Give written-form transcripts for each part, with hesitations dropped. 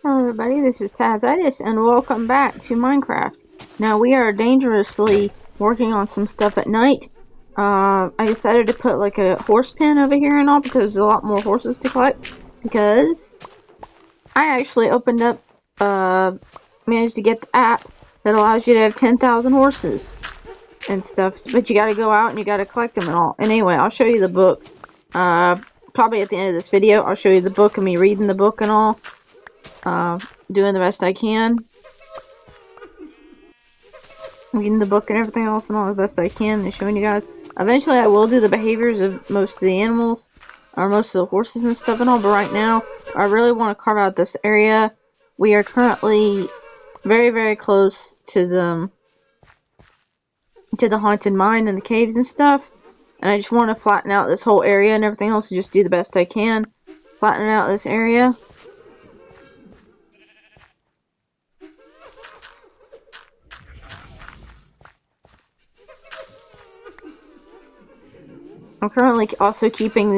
Hello everybody, this is Tazzitis and welcome back to Minecraft. Now we are dangerously working on some stuff at night. I decided to put like a horse pen over here and all because there's a lot more horses to collect. Because I actually opened up, managed to get the app that allows you to have 10,000 horses and stuff. But you gotta go out and you gotta collect them and all. And anyway, I'll show you the book. Probably at the end of this video, I'll show you the book and me reading the book and all. Doing the best I can. Reading the book and everything else and all the best I can and showing you guys. Eventually I will do the behaviors of most of the animals, or most of the horses and stuff and all, but right now I really want to carve out this area. We are currently very, very close to the haunted mine and the caves and stuff. And I just want to flatten out this whole area and everything else and just do the best I can. Flatten out this area. I'm currently also keeping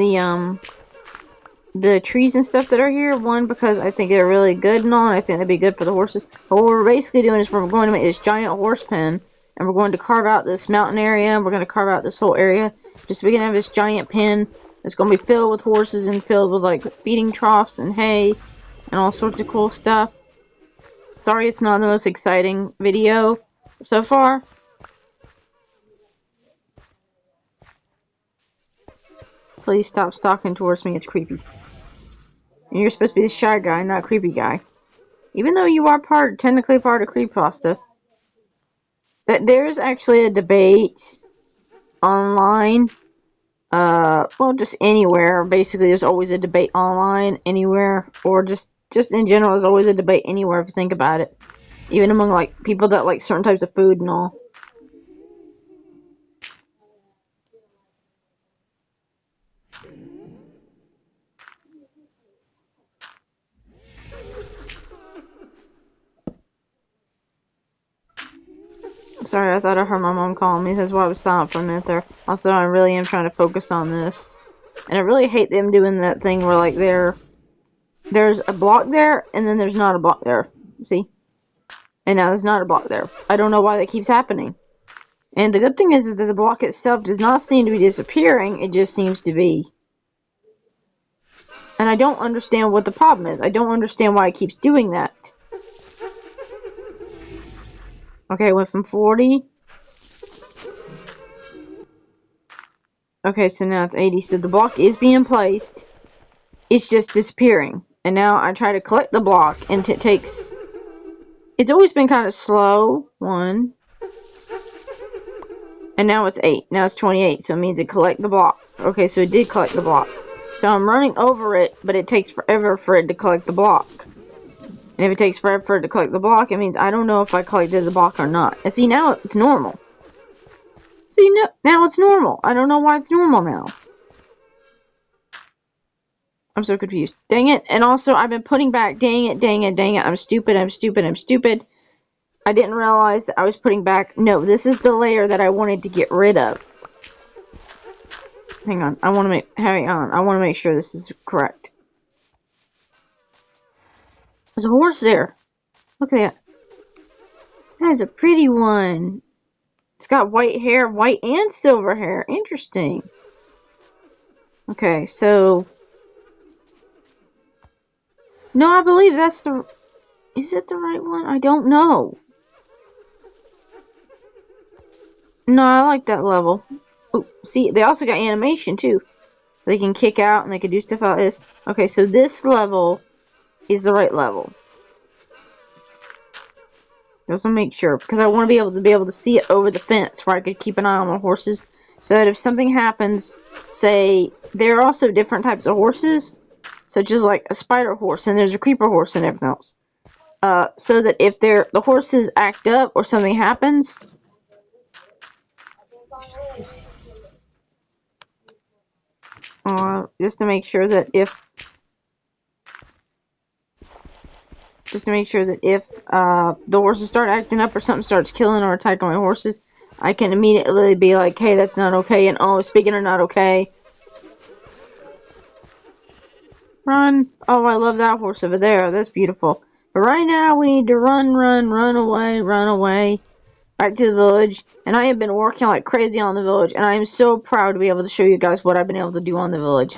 the trees and stuff that are here. One, because I think they're really good and all, and I think they'd be good for the horses. But what we're basically doing is we're going to make this giant horse pen, and we're going to carve out this mountain area, and we're going to carve out this whole area. Just so we can have this giant pen that's going to be filled with horses and filled with like feeding troughs and hay and all sorts of cool stuff. Sorry it's not the most exciting video so far. Please stop stalking towards me, it's creepy. And you're supposed to be the shy guy, not creepy guy. Even though you are technically part of Creepypasta. There's actually a debate online. Well, just anywhere. Basically, there's always a debate online, anywhere. Or just in general, there's always a debate anywhere if you think about it. Even among, like, people that like certain types of food and all. Sorry, I thought I heard my mom calling me. That's why I was silent for a minute there. Also, I really am trying to focus on this. And I really hate them doing that thing where, like, there's a block there, and then there's not a block there. See? And now there's not a block there. I don't know why that keeps happening. And the good thing is that the block itself does not seem to be disappearing. It just seems to be. And I don't understand what the problem is. I don't understand why it keeps doing that. Okay, it went from 40. Okay, so now it's 80. So the block is being placed. It's just disappearing. And now I try to collect the block, and it takes... It's always been kind of slow. 1. And now it's 8. Now it's 28, so it means it collect the block. Okay, so it did collect the block. So I'm running over it, but it takes forever for it to collect the block. And if it takes forever for it to collect the block, it means I don't know if I collected the block or not. And see, now it's normal. See, now it's normal. I don't know why it's normal now. I'm so confused. Dang it. And also, I've been putting back... Dang it, dang it, dang it. I'm stupid, I'm stupid, I'm stupid. I didn't realize that I was putting back... No, this is the layer that I wanted to get rid of. Hang on. Hang on. I want to make sure this is correct. There's a horse there. Look at that. That is a pretty one. It's got white hair, white and silver hair. Interesting. Okay, so... No, I believe that's the... Is it the right one? I don't know. No, I like that level. Oh, see, they also got animation, too. They can kick out and they can do stuff like this. Okay, so this level is the right level. Just to make sure, because I want to be able to see it over the fence where I could keep an eye on my horses. So that if something happens, say, there are also different types of horses, such as like a spider horse, and there's a creeper horse and everything else. So that if the horses act up or something happens, just to make sure that if the horses start acting up or something starts killing or attacking my horses, I can immediately be like, hey, that's not okay, and oh, speaking of not okay, run. Oh, I love that horse over there. That's beautiful. But right now, we need to run away, back to the village. And I have been working like crazy on the village, and I am so proud to be able to show you guys what I've been able to do on the village.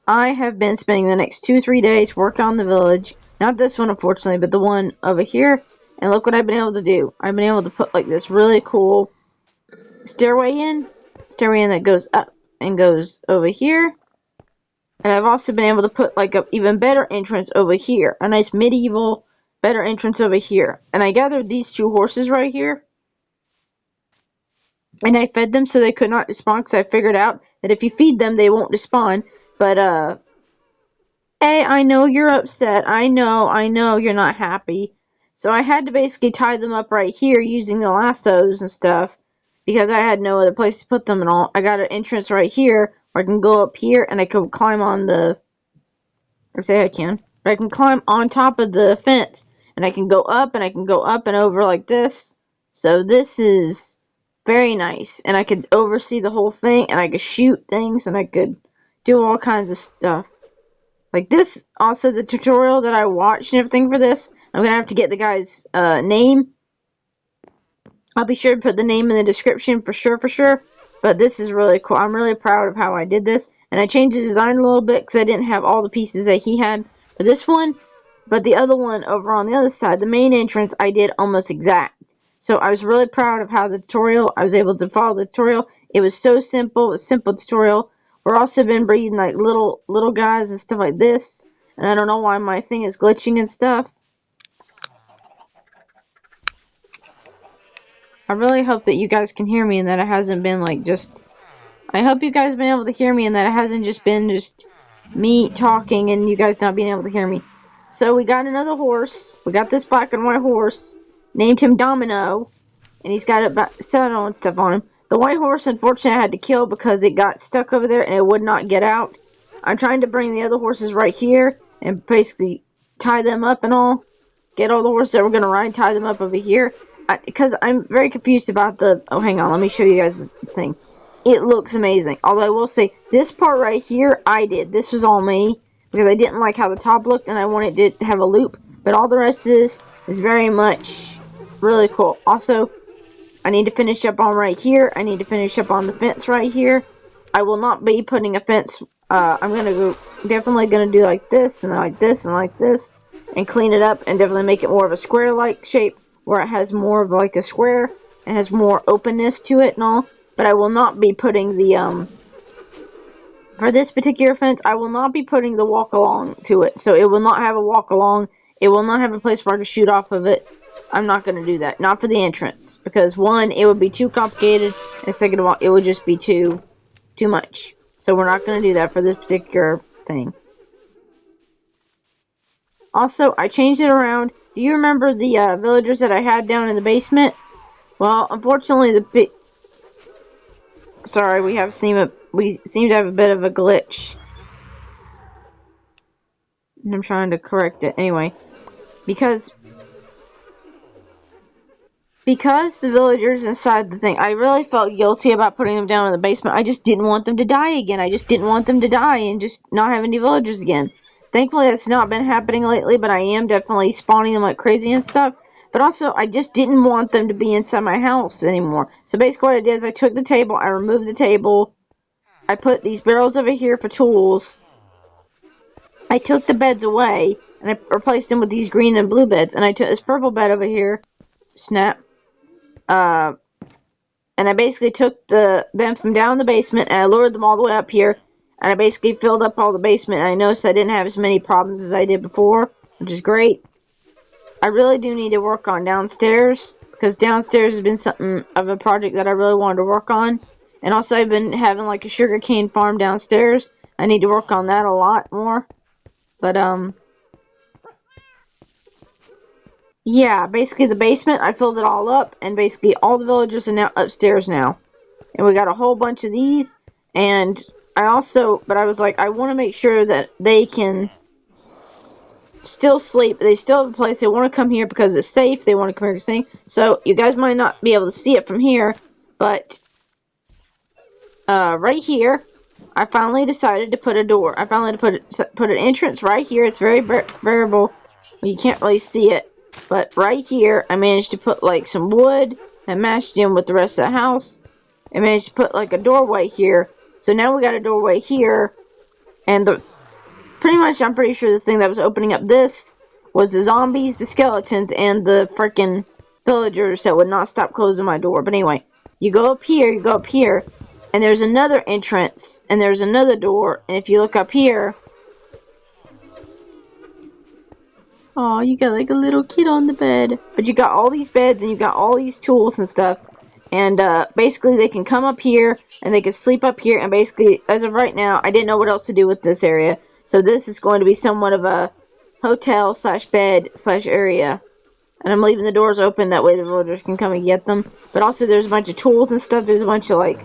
I have been spending the next 2-3 days working on the village. Not this one, unfortunately, but the one over here. And look what I've been able to do. I've been able to put like this really cool stairway in that goes up and goes over here. And I've also been able to put like a even better entrance over here. A nice medieval better entrance over here. And I gathered these 2 horses right here. And I fed them so they could not despawn, because I figured out that if you feed them, they won't despawn. But, hey, I know you're upset. I know you're not happy. So I had to basically tie them up right here using the lassos and stuff, because I had no other place to put them and all. I got an entrance right here where I can go up here and I can climb on the... I say I can. But I can climb on top of the fence, and I can go up and I can go up and over like this. So this is very nice, and I could oversee the whole thing, and I could shoot things, and I could do all kinds of stuff. Like this, also the tutorial that I watched and everything for this, I'm going to have to get the guy's name. I'll be sure to put the name in the description for sure. But this is really cool. I'm really proud of how I did this. And I changed the design a little bit because I didn't have all the pieces that he had for this one. But the other one over on the other side, the main entrance, I did almost exact. So I was really proud of how the tutorial, I was able to follow the tutorial. It was so simple. It was a simple tutorial. We're also been breeding like little guys and stuff like this. And I don't know why my thing is glitching and stuff. I really hope that you guys can hear me and that it hasn't been like just... I hope you guys have been able to hear me and that it hasn't just been just me talking and you guys not being able to hear me. So we got another horse. We got this black and white horse. Named him Domino. And he's got about saddle and stuff on him. The white horse, unfortunately, I had to kill because it got stuck over there and it would not get out. I'm trying to bring the other horses right here and basically tie them up and all. Get all the horses that we're going to ride, tie them up over here. Because I'm very confused about the... Oh, hang on. Let me show you guys the thing. It looks amazing. Although I will say, this part right here, I did. This was all me. Because I didn't like how the top looked and I wanted it to have a loop. But all the rest of this is very much really cool. Also, I need to finish up on right here. I need to finish up on the fence right here. I will not be putting a fence. I'm going to go... Definitely going to do like this and like this and like this. And clean it up and definitely make it more of a square-like shape. Where it has more of like a square. And has more openness to it and all. But I will not be putting the, for this particular fence, I will not be putting the walk-along to it. So it will not have a walk-along. It will not have a place where I can shoot off of it. I'm not going to do that. Not for the entrance. Because, one, it would be too complicated. And second of all, it would just be too much. So we're not going to do that for this particular thing. Also, I changed it around. Do you remember the villagers that I had down in the basement? Well, unfortunately, sorry, we seem to have a bit of a glitch. And I'm trying to correct it. Anyway, because the villagers inside the thing, I really felt guilty about putting them down in the basement. I just didn't want them to die again. I just didn't want them to die and just not have any villagers again. Thankfully, that's not been happening lately, but I am definitely spawning them like crazy and stuff. But also, I just didn't want them to be inside my house anymore. So basically what I did is I took the table, I removed the table, I put these barrels over here for tools, I took the beds away, and I replaced them with these green and blue beds, and I took this purple bed over here, snap, and I basically took them from down in the basement, and I lured them all the way up here, and I basically filled up all the basement, and I noticed I didn't have as many problems as I did before, which is great. I really do need to work on downstairs, because downstairs has been something of a project that I really wanted to work on. And also I've been having like a sugarcane farm downstairs. I need to work on that a lot more. But, yeah, basically the basement, I filled it all up, and basically all the villagers are now upstairs now. And we got a whole bunch of these, and I was like, I want to make sure that they can still sleep. They still have a place. They want to come here because it's safe. They want to come here to sing. So you guys might not be able to see it from here, but right here, I finally decided to put a door. I finally put an entrance right here. It's very variable. You can't really see it, but right here, I managed to put like some wood that matched in with the rest of the house. I managed to put like a doorway here. So now we got a doorway here, and pretty much I'm pretty sure the thing that was opening up this was the zombies, the skeletons, and the freaking villagers that would not stop closing my door. But anyway, you go up here, and there's another entrance, and there's another door, and if you look up here, oh, you got like a little kid on the bed. But you got all these beds and you got all these tools and stuff. And basically they can come up here and they can sleep up here. And basically, as of right now, I didn't know what else to do with this area. So this is going to be somewhat of a hotel slash bed slash area. And I'm leaving the doors open. That way the villagers can come and get them. But also there's a bunch of tools and stuff. There's a bunch of like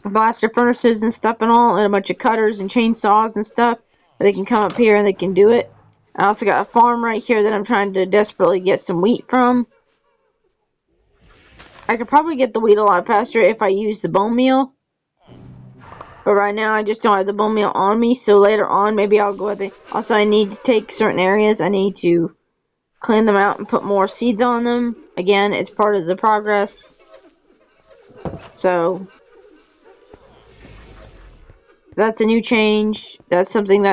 blaster furnaces and stuff and all. And a bunch of cutters and chainsaws and stuff. They can come up here and they can do it. I also got a farm right here that I'm trying to desperately get some wheat from. I could probably get the wheat a lot faster if I use the bone meal. But right now I just don't have the bone meal on me. So later on maybe I'll go with it. Also I need to take certain areas. I need to clean them out and put more seeds on them. Again, it's part of the progress. So that's a new change. That's something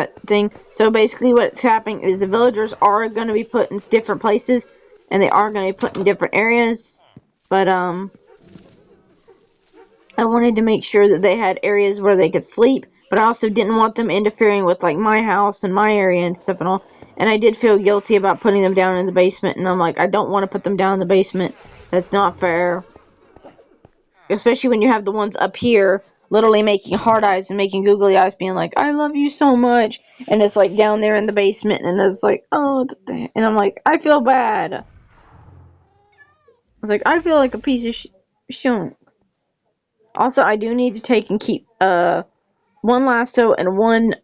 So basically what's happening is the villagers are going to be put in different places. And they are going to be put in different areas. But, I wanted to make sure that they had areas where they could sleep. But I also didn't want them interfering with, like, my house and my area and stuff and all. And I did feel guilty about putting them down in the basement. And I'm like, I don't want to put them down in the basement. That's not fair. Especially when you have the ones up here literally making hard eyes and making googly eyes, being like, I love you so much. And it's like down there in the basement, and it's like, oh, and I'm like, I feel bad. I was like, I feel like a piece of shunk. Also, I do need to take and keep one lasso and one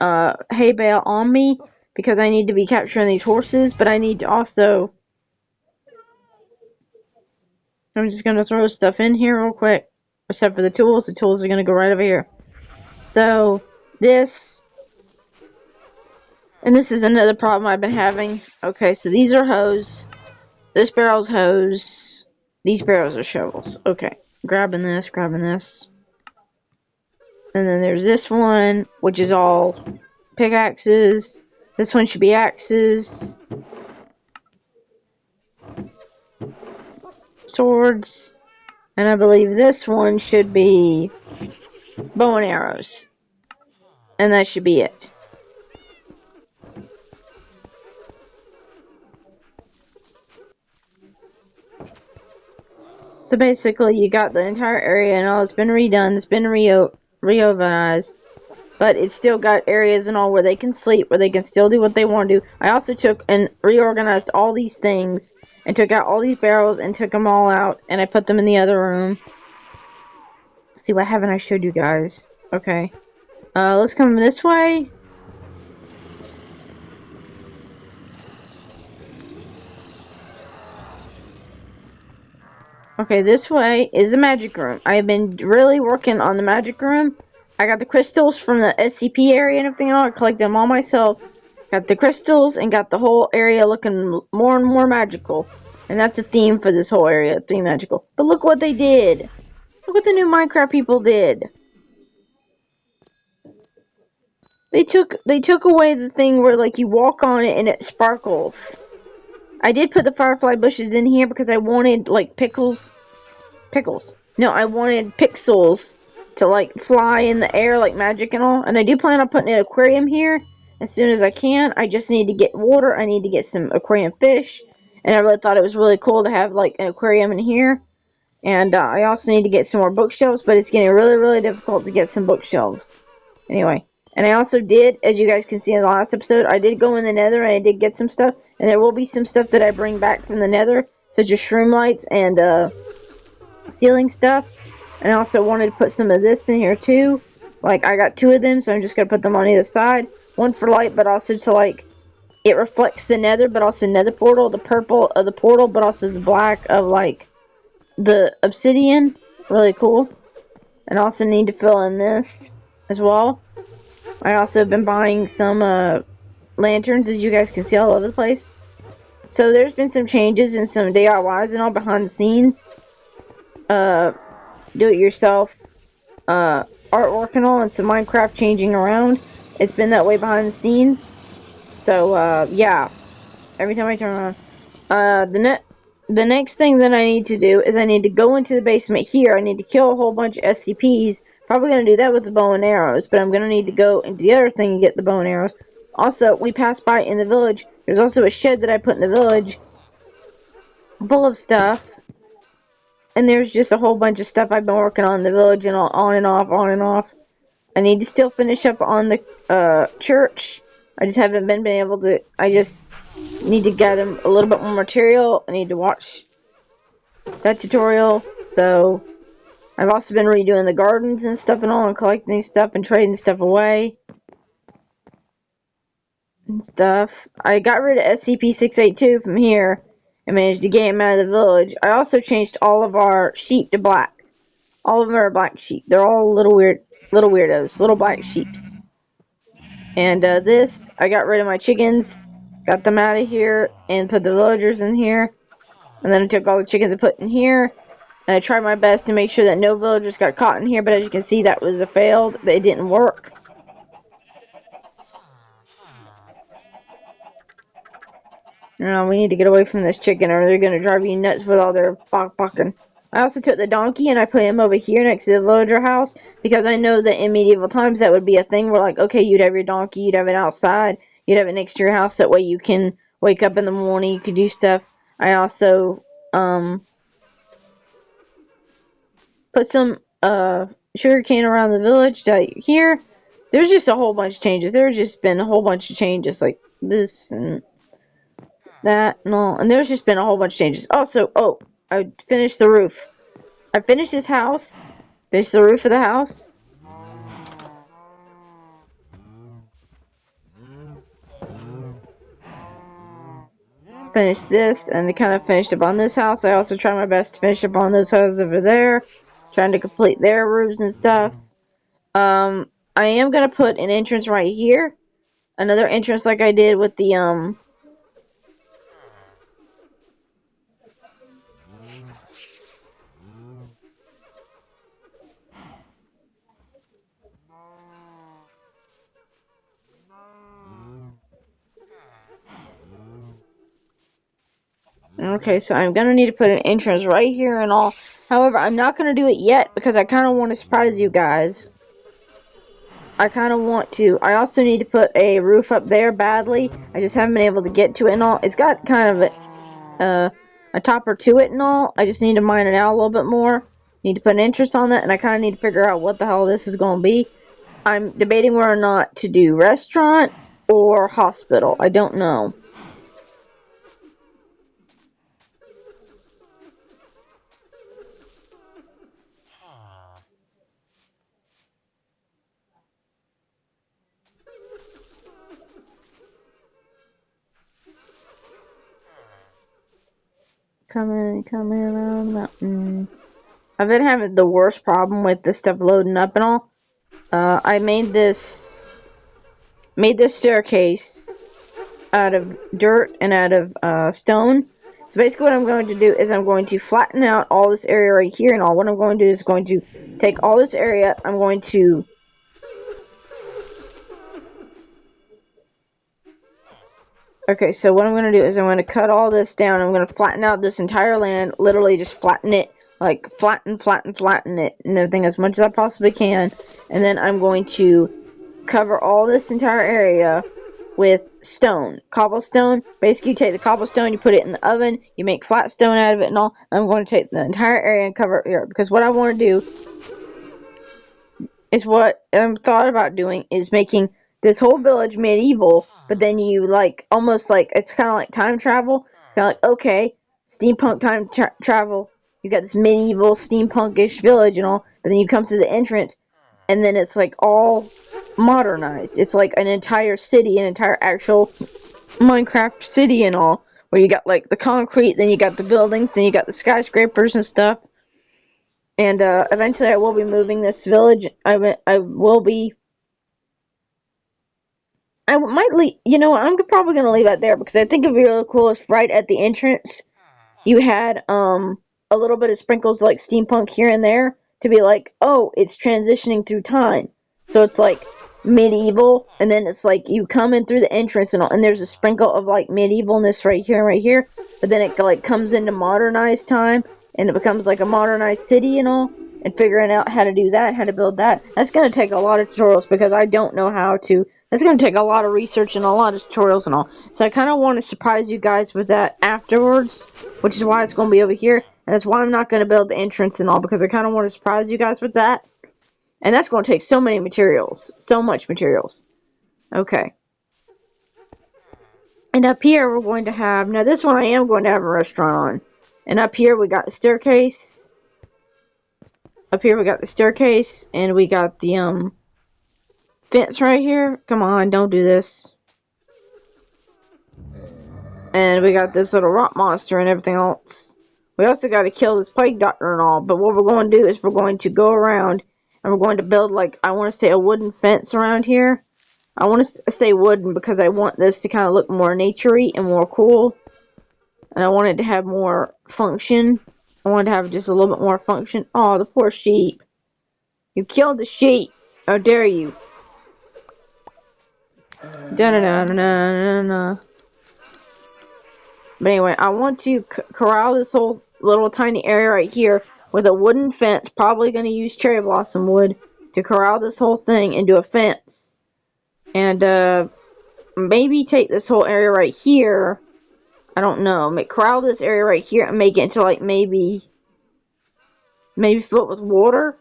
hay bale on me, because I need to be capturing these horses, but I need to also, I'm just going to throw stuff in here real quick. Except for the tools are going to go right over here. So, this is another problem I've been having. Okay, so these are hoes. This barrel's hose. These barrels are shovels. Okay, grabbing this. And then there's this one, which is all pickaxes. This one should be axes. Swords. And I believe this one should be bow and arrows. And that should be it. So basically, you got the entire area and all. It's been redone. It's been reorganized. But it's still got areas and all where they can sleep, where they can still do what they want to do. I also took and reorganized all these things and took out all these barrels and took them all out. And I put them in the other room. See, what haven't I showed you guys? Okay. Let's come this way. Okay, this way is the magic room. I've been really working on the magic room. I got the crystals from the s.c.p area and everything. I collected them all myself. Got the crystals and got the whole area looking more and more magical. And that's a theme for this whole area, theme magical. But look what they did. Look what the new Minecraft people did. They took away the thing where like you walk on it and it sparkles. I did put the firefly bushes in here because I wanted like pickles. No, I wanted pixels to like fly in the air like magic and all. And I do plan on putting an aquarium here as soon as I can. I just need to get water. I need to get some aquarium fish. And I really thought it was really cool to have like an aquarium in here. And I also need to get some more bookshelves, but it's getting really, really difficult to get some bookshelves. Anyway, and I also did, as you guys can see in the last episode, I did go in the nether and I did get some stuff. And there will be some stuff that I bring back from the nether, such as shroom lights and ceiling stuff. And I also wanted to put some of this in here too. Like, I got 2 of them, so I'm just going to put them on either side. One for light, but also to like, it reflects the nether, but also nether portal, the purple of the portal, but also the black of like, the obsidian. Really cool. And also need to fill in this as well. I also have been buying some lanterns, as you guys can see, all over the place. So there's been some changes and some DIYs and all behind the scenes. Do-it-yourself artwork and all, and some Minecraft changing around. It's been that way behind the scenes. So yeah, every time I turn around, the next thing that I need to do is I need to go into the basement here. I need to kill a whole bunch of SCPs. Probably gonna do that with the bow and arrows, but I'm gonna need to go into the other thing and get the bow and arrows. Also, we passed by in the village. There's also a shed that I put in the village full of stuff. And there's just a whole bunch of stuff I've been working on in the village and on and off, on and off. I need to still finish up on the church. I just haven't been able to. I just need to gather a little bit more material. I need to watch that tutorial. So I've also been redoing the gardens and stuff and all, and collecting stuff and trading stuff away and stuff. I got rid of SCP-682 from here and managed to get him out of the village. I also changed all of our sheep to black. All of them are black sheep. They're all little weirdos, little black sheeps. And this, I got rid of my chickens, got them out of here, and put the villagers in here. And then I took all the chickens and put in here. And I tried my best to make sure that no villagers got caught in here, but as you can see, that was a failed. It didn't work. We need to get away from this chicken, or they're going to drive you nuts with all their barking. I also took the donkey and I put him over here next to the villager house, because I know that in medieval times that would be a thing where, like, okay, you'd have your donkey, you'd have it outside, you'd have it next to your house, that way you can wake up in the morning, you can do stuff. I also put some sugar cane around the village here. There's just a whole bunch of changes. There's just been a whole bunch of changes, like this and that and all. And there's just been a whole bunch of changes. Also, I finished the roof. I finished this house. Finished the roof of the house. Finished this, and I kind of finished up on this house. I also tried my best to finish up on those houses over there. Trying to complete their roofs and stuff. I am going to put an entrance right here. Another entrance like I did with the, Okay, so I'm going to need to put an entrance right here and all. However, I'm not going to do it yet because I kind of want to surprise you guys. I kind of want to. I also need to put a roof up there badly. I just haven't been able to get to it and all. It's got kind of a topper to it and all. I just need to mine it out a little bit more. Need to put an entrance on that, and I kind of need to figure out what the hell this is going to be. I'm debating whether or not to do restaurant or hospital. I don't know. Coming around the mountain. I've been having the worst problem with this stuff loading up and all. I made this staircase out of dirt and out of stone. So basically what I'm going to do is I'm going to flatten out all this area right here and all. What I'm going to do is going to take all this area, I'm going to Okay, so what I'm going to do is I'm going to cut all this down. I'm going to flatten out this entire land, literally just flatten it, like flatten it and everything as much as I possibly can. And then I'm going to cover all this entire area with stone, cobblestone. Basically, you take the cobblestone, you put it in the oven, you make flat stone out of it and all. I'm going to take the entire area and cover it here, because what I want to do is what I'm thought about doing is making this whole village medieval, but then you like almost like it's kind of like time travel. It's kind of like, okay, steampunk time travel. You got this medieval steampunkish village and all, but then you come to the entrance, and then it's like all modernized. It's like an entire city, an entire actual Minecraft city and all, where you got like the concrete, then you got the buildings, then you got the skyscrapers and stuff. And eventually I will be moving this village. I will be I might leave. You know, I'm probably gonna leave it there because I think it'd be really cool if right at the entrance you had a little bit of sprinkles like steampunk here and there to be like, oh, it's transitioning through time. So it's like medieval, and then it's like you come in through the entrance and there's a sprinkle of like medievalness right here and right here, but then it like comes into modernized time and it becomes like a modernized city and all. And figuring out how to do that, how to build that, that's gonna take a lot of tutorials because I don't know how to. That's gonna take a lot of research and a lot of tutorials and all. So I kind of want to surprise you guys with that afterwards, which is why it's gonna be over here, and that's why I'm not gonna build the entrance and all because I kind of want to surprise you guys with that. And that's going to take so many materials. So much materials. Okay. And up here we're going to have... Now this one I am going to have a restaurant on. And up here we got the staircase. Up here we got the staircase. And we got the fence right here. Come on, don't do this. And we got this little rock monster and everything else. We also got to kill this plague doctor and all. But what we're going to do is we're going to go around and we're going to build, like, I want to say a wooden fence around here. I want to say wooden because I want this to kind of look more naturey and more cool. And I want it to have more function. I want it to have just a little bit more function. Oh, the poor sheep. You killed the sheep. How dare you. Da-da-da-da-da-da-da. But anyway, I want to corral this whole little tiny area right here with a wooden fence. Probably going to use cherry blossom wood to corral this whole thing and do a fence. And maybe take this whole area right here. I don't know. Corral this area right here and make it into like maybe fill it with water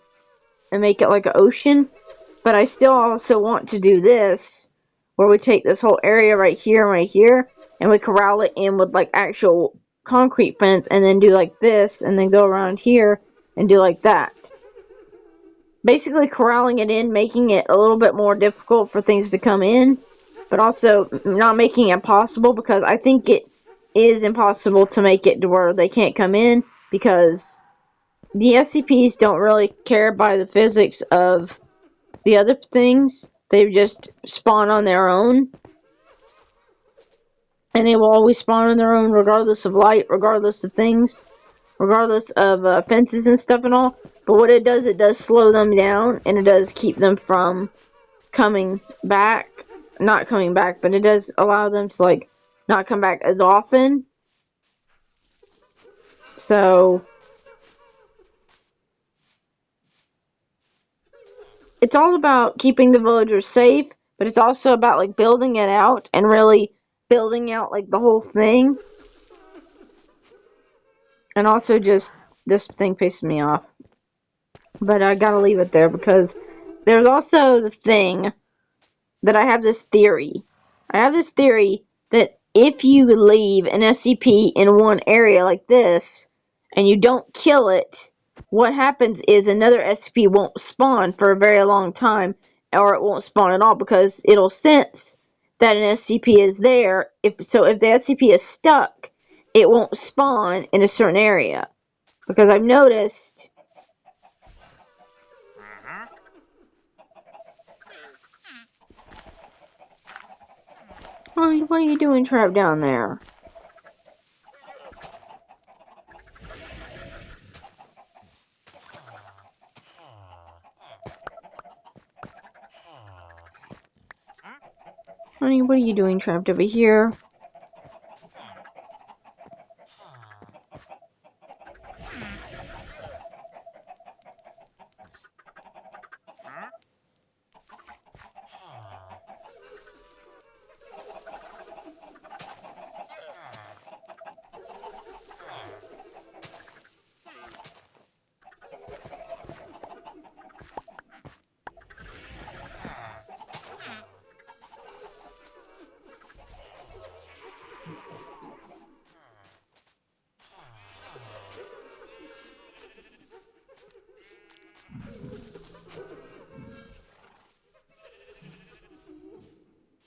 and make it like an ocean. But I still also want to do this where we take this whole area right here and right here and we corral it in with like actual concrete fence and then do like this and then go around here and do like that. Basically corralling it in, making it a little bit more difficult for things to come in, but also not making it impossible because I think it is impossible to make it to where they can't come in because the SCPs don't really care by the physics of the other things. They just spawn on their own. And they will always spawn on their own regardless of light, regardless of things, regardless of fences and stuff and all. But what it does slow them down and it does keep them from coming back. Not coming back, but it does allow them to like not come back as often. So it's all about keeping the villagers safe, but it's also about like building it out and really building out like the whole thing. And also just this thing pisses me off. But I gotta leave it there because there's also the thing that I have this theory. I have this theory that if you leave an SCP in one area like this and you don't kill it, what happens is another SCP won't spawn for a very long time, or it won't spawn at all because it'll sense that an SCP is there. If the SCP is stuck, it won't spawn in a certain area. Because I've noticed... What are you doing trapped down there? Honey, what are you doing trapped over here?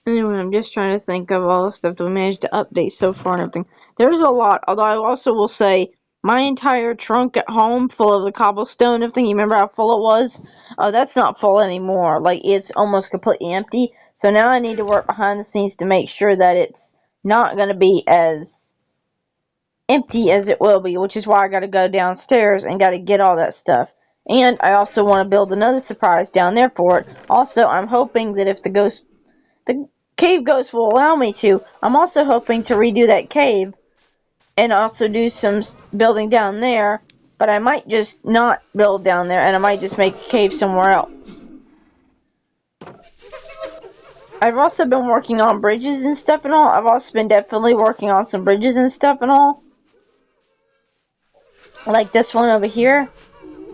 Anyway, I'm just trying to think of all the stuff that we managed to update so far and everything. There's a lot, although I also will say my entire trunk at home full of the cobblestone and everything, you remember how full it was? Oh, that's not full anymore. Like, it's almost completely empty. So now I need to work behind the scenes to make sure that it's not going to be as empty as it will be, which is why I got to go downstairs and got to get all that stuff. And I also want to build another surprise down there for it. Also, I'm hoping that if the cave ghost will allow me to, I'm also hoping to redo that cave and also do some building down there, but I might just not build down there and I might just make a cave somewhere else. I've also been working on bridges and stuff and all. I've also been definitely working on some bridges and stuff and all. Like this one over here.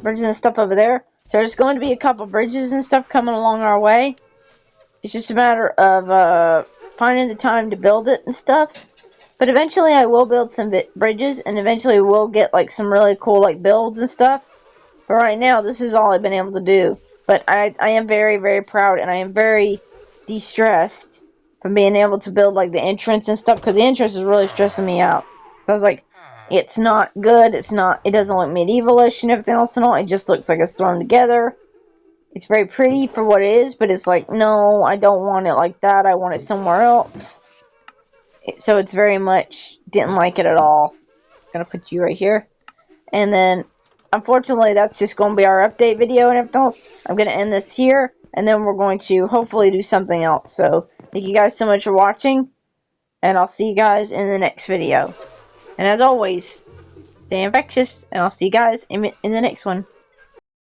Bridges and stuff over there. So there's going to be a couple bridges and stuff coming along our way. It's just a matter of finding the time to build it and stuff. But eventually I will build some bridges, and eventually we'll get like some really cool like builds and stuff. But right now, this is all I've been able to do. But I am very, very proud, and I am very de-stressed from being able to build like the entrance and stuff, because the entrance is really stressing me out. So I was like, it's not good, it doesn't look medieval-ish and everything else and all, it just looks like it's thrown together. It's very pretty for what it is, but it's like, no, I don't want it like that, I want it somewhere else. So it's very much, didn't like it at all. I'm gonna put you right here. And then, unfortunately, that's just going to be our update video and everything else. I'm going to end this here, and then we're going to hopefully do something else. So, thank you guys so much for watching, and I'll see you guys in the next video. And as always, stay infectious, and I'll see you guys in the next one.